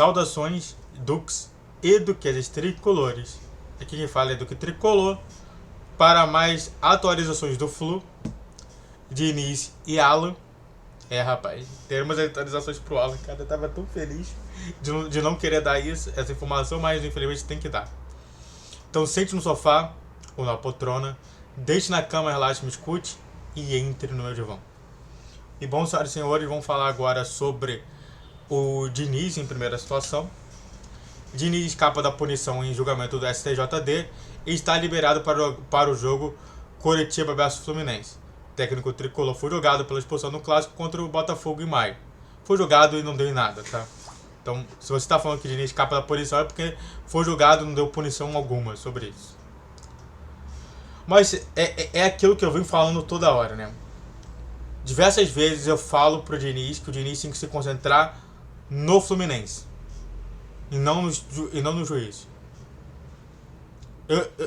Saudações, Dux e Duquesas Tricolores. Aqui quem fala é Duque Tricolor. Para mais atualizações do Flu, Diniz e Alan. Rapaz, teremos atualizações pro Alan. Cara, eu tava tão feliz de não querer dar essa informação, mas infelizmente tem que dar. Então sente no sofá ou na poltrona, deite na cama, relaxe, me escute e entre no meu divã. E bom, senhoras e senhores, vamos falar agora sobre o Diniz em primeira situação. Diniz escapa da punição em julgamento do STJD e está liberado para o jogo Coritiba vs Fluminense. O técnico tricolor foi julgado pela expulsão no clássico contra o Botafogo em maio. Foi julgado e não deu em nada, tá? Então, se você está falando que Diniz escapa da punição é porque foi julgado e não deu punição alguma sobre isso. Mas é aquilo que eu venho falando toda hora, né? Diversas vezes eu falo pro Diniz que o Diniz tem que se concentrar no Fluminense e não no juiz.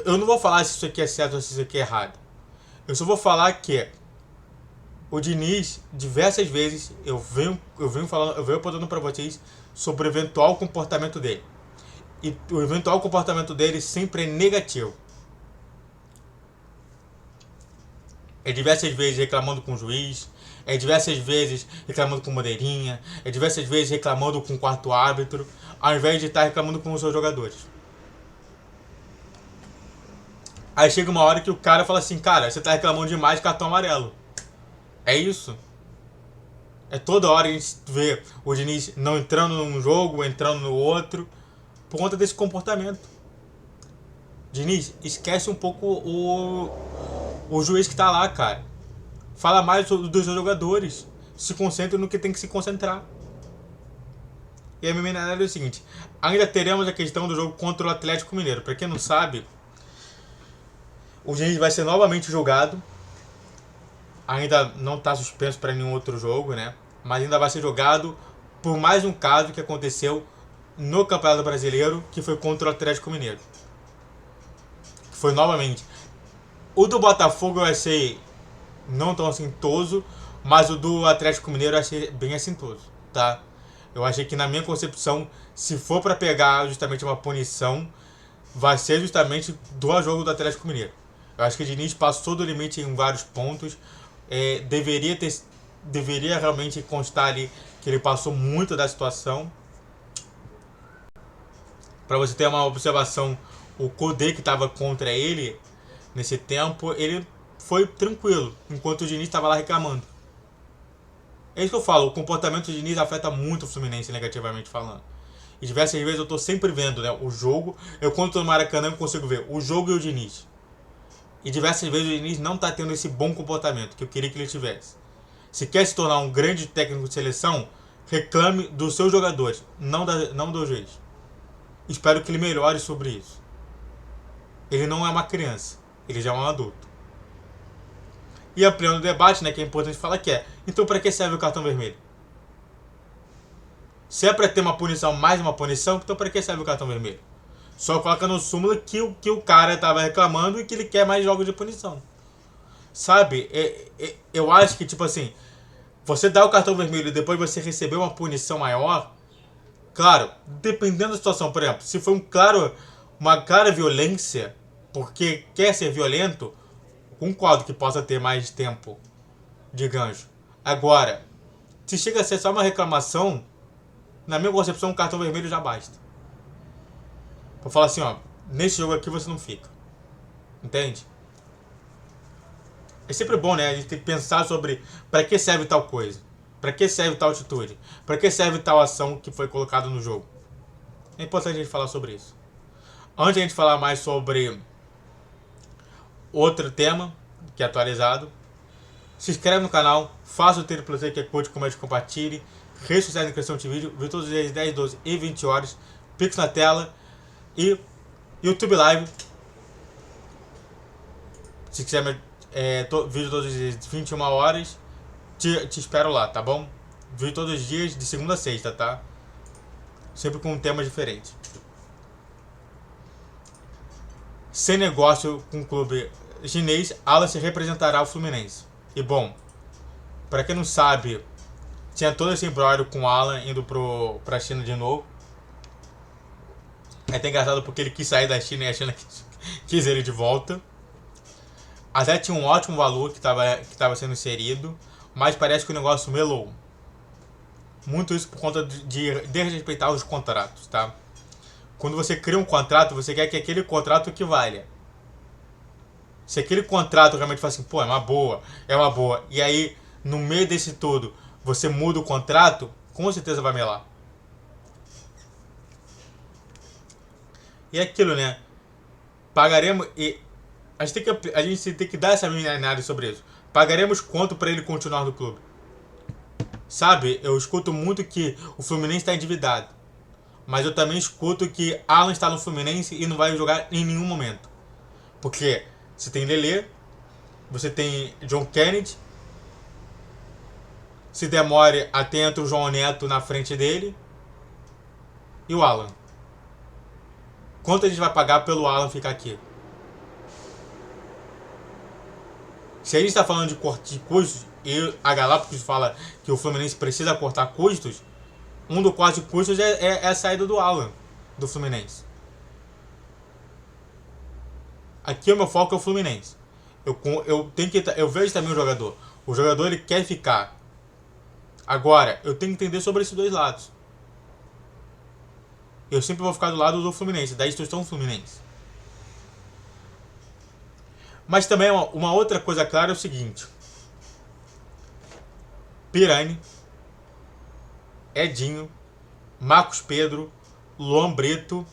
Eu não vou falar se isso aqui é certo ou se isso aqui é errado. Eu só vou falar que o Diniz, diversas vezes, eu venho apontando para vocês sobre o eventual comportamento dele. E o eventual comportamento dele sempre é negativo. É diversas vezes reclamando com o juiz, é diversas vezes reclamando com o bandeirinha, é diversas vezes reclamando com o quarto árbitro, ao invés de estar reclamando com os seus jogadores. Aí chega uma hora que o cara fala assim, cara, você tá reclamando demais de cartão amarelo. É isso. É toda hora a gente vê o Diniz não entrando num jogo, entrando no outro, por conta desse comportamento. Diniz, esquece um pouco o juiz que tá lá, cara. Fala mais dos seus jogadores. Se concentra no que tem que se concentrar. E a minha análise é o seguinte: ainda teremos a questão do jogo contra o Atlético Mineiro. Pra quem não sabe, o Diniz vai ser novamente julgado. Ainda não está suspenso para nenhum outro jogo, né? Mas ainda vai ser julgado por mais um caso que aconteceu no Campeonato Brasileiro, que foi contra o Atlético Mineiro. Que foi novamente. O do Botafogo eu achei não tão assintoso, mas o do Atlético Mineiro eu achei bem assintoso, tá? Eu achei que, na minha concepção, se for para pegar justamente uma punição, vai ser justamente do jogo do Atlético Mineiro. Eu acho que o Diniz passou do limite em vários pontos. Deveria realmente constar ali que ele passou muito da situação. Para você ter uma observação, o Codê, que estava contra ele nesse tempo, ele foi tranquilo, enquanto o Diniz estava lá reclamando. É isso que eu falo, o comportamento do Diniz afeta muito o Fluminense, negativamente falando. E diversas vezes eu estou sempre vendo, né, o jogo. Eu, quando estou no Maracanã, eu consigo ver o jogo e o Diniz. E diversas vezes o Diniz não está tendo esse bom comportamento que eu queria que ele tivesse. Se quer se tornar um grande técnico de seleção, reclame dos seus jogadores, não do juiz. Espero que ele melhore sobre isso. Ele não é uma criança, ele já é um adulto. E ampliando o debate, né, que é importante falar que então para que serve o cartão vermelho? Se é para ter uma punição, mais uma punição, então para que serve o cartão vermelho? Só coloca no súmula que o cara estava reclamando e que ele quer mais jogos de punição. Sabe? Eu acho que, tipo assim, você dá o cartão vermelho e depois você receber uma punição maior, claro, dependendo da situação, por exemplo, se foi uma clara violência, porque quer ser violento, concordo que possa ter mais tempo de gancho. Agora, se chega a ser só uma reclamação, na minha concepção, um cartão vermelho já basta. Pra falar assim, ó, nesse jogo aqui você não fica. Entende? É sempre bom, né? A gente tem que pensar sobre pra que serve tal coisa. Pra que serve tal atitude. Pra que serve tal ação que foi colocada no jogo. É importante a gente falar sobre isso. Antes de a gente falar mais sobre outro tema que é atualizado, se inscreve no canal, faça o triplo que curte, comente, compartilhe, redes sociais na descrição de vídeo, vi todos os dias 10, 12 e 20 horas, Pix na tela e YouTube Live. Se quiser vídeo todos os dias 21 horas, te espero lá, tá bom? Vídeo todos os dias de segunda a sexta, tá? Sempre com um tema diferente. Sem negócio com o clube chinês, Alan se representará o Fluminense. E bom, pra quem não sabe, tinha todo esse imbróglio com o Alan indo pra China de novo. É até engraçado porque ele quis sair da China e a China quis ele de volta. Até tinha um ótimo valor que estava sendo inserido, mas parece que o negócio melou. Muito isso por conta de desrespeitar os contratos, tá? Quando você cria um contrato, você quer que aquele contrato equivalha. Se aquele contrato realmente fala assim, pô, é uma boa, e aí, no meio desse todo, você muda o contrato, com certeza vai melar. E é aquilo, né? Pagaremos, e a gente tem que dar essa minha análise sobre isso. Pagaremos quanto para ele continuar no clube? Sabe, eu escuto muito que o Fluminense está endividado. Mas eu também escuto que Alan está no Fluminense e não vai jogar em nenhum momento. Porque você tem Lelê, você tem John Kennedy, se demore até entra o João Neto na frente dele, e o Alan. Quanto a gente vai pagar pelo Alan ficar aqui? Se a gente está falando de corte de custos, e a Galápagos fala que o Fluminense precisa cortar custos, um do corte de custos é a saída do Alan, do Fluminense. Aqui o meu foco é o Fluminense. Eu vejo também o jogador. O jogador ele quer ficar. Agora, eu tenho que entender sobre esses dois lados. Eu sempre vou ficar do lado do Fluminense, da instituição Fluminense. Mas também uma outra coisa clara é o seguinte. Pirani, Edinho, Marcos Pedro, Luan Brito,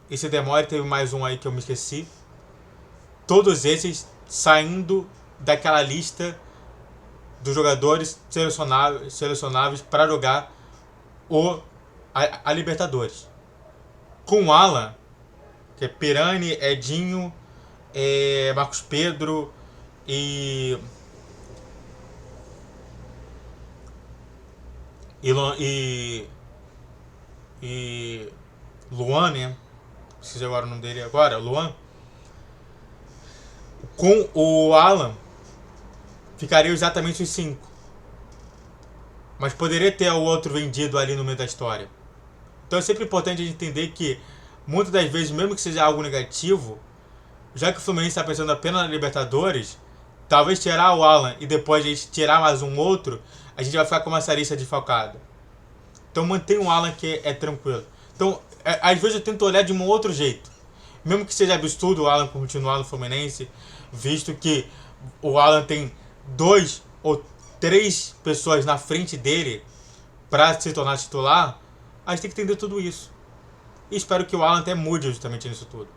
e se demora teve mais um aí que eu me esqueci. Todos esses saindo daquela lista dos jogadores selecionáveis para jogar a Libertadores. Com o Alan, que é Pirani, Edinho, Marcos Pedro e Luan, né? Preciso agora o nome dele agora, Luan. Com o Alan ficaria exatamente os 5. Mas poderia ter o outro vendido ali no meio da história. Então é sempre importante a gente entender que muitas das vezes, mesmo que seja algo negativo, já que o Fluminense está pensando apenas na Libertadores, talvez tirar o Alan e depois a gente tirar mais um outro, a gente vai ficar com uma lista desfalcada. Então mantém o Alan que é tranquilo. Então, às vezes eu tento olhar de um outro jeito. Mesmo que seja absurdo o Alan continuar no Fluminense, visto que o Alan tem 2 ou 3 pessoas na frente dele para se tornar titular, a gente tem que entender tudo isso. E espero que o Alan até mude justamente nisso tudo.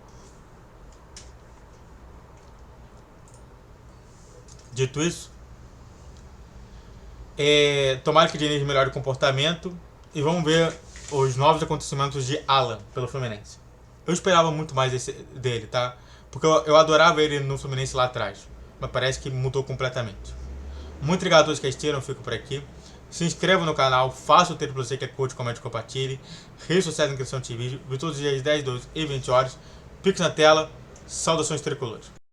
Dito isso, tomara que o Diniz melhore o comportamento e vamos ver os novos acontecimentos de Alan pelo Fluminense. Eu esperava muito mais dele, tá? Porque eu adorava ele no Fluminense lá atrás, mas parece que mudou completamente. Muito obrigado a todos que assistiram, fico por aqui. Se inscreva no canal, faça o texto para você que é curte, comente, compartilhe. Redes sociais na inscrição de vídeo, todos os dias 10, 12 e 20 horas. Pix na tela, saudações tricolores.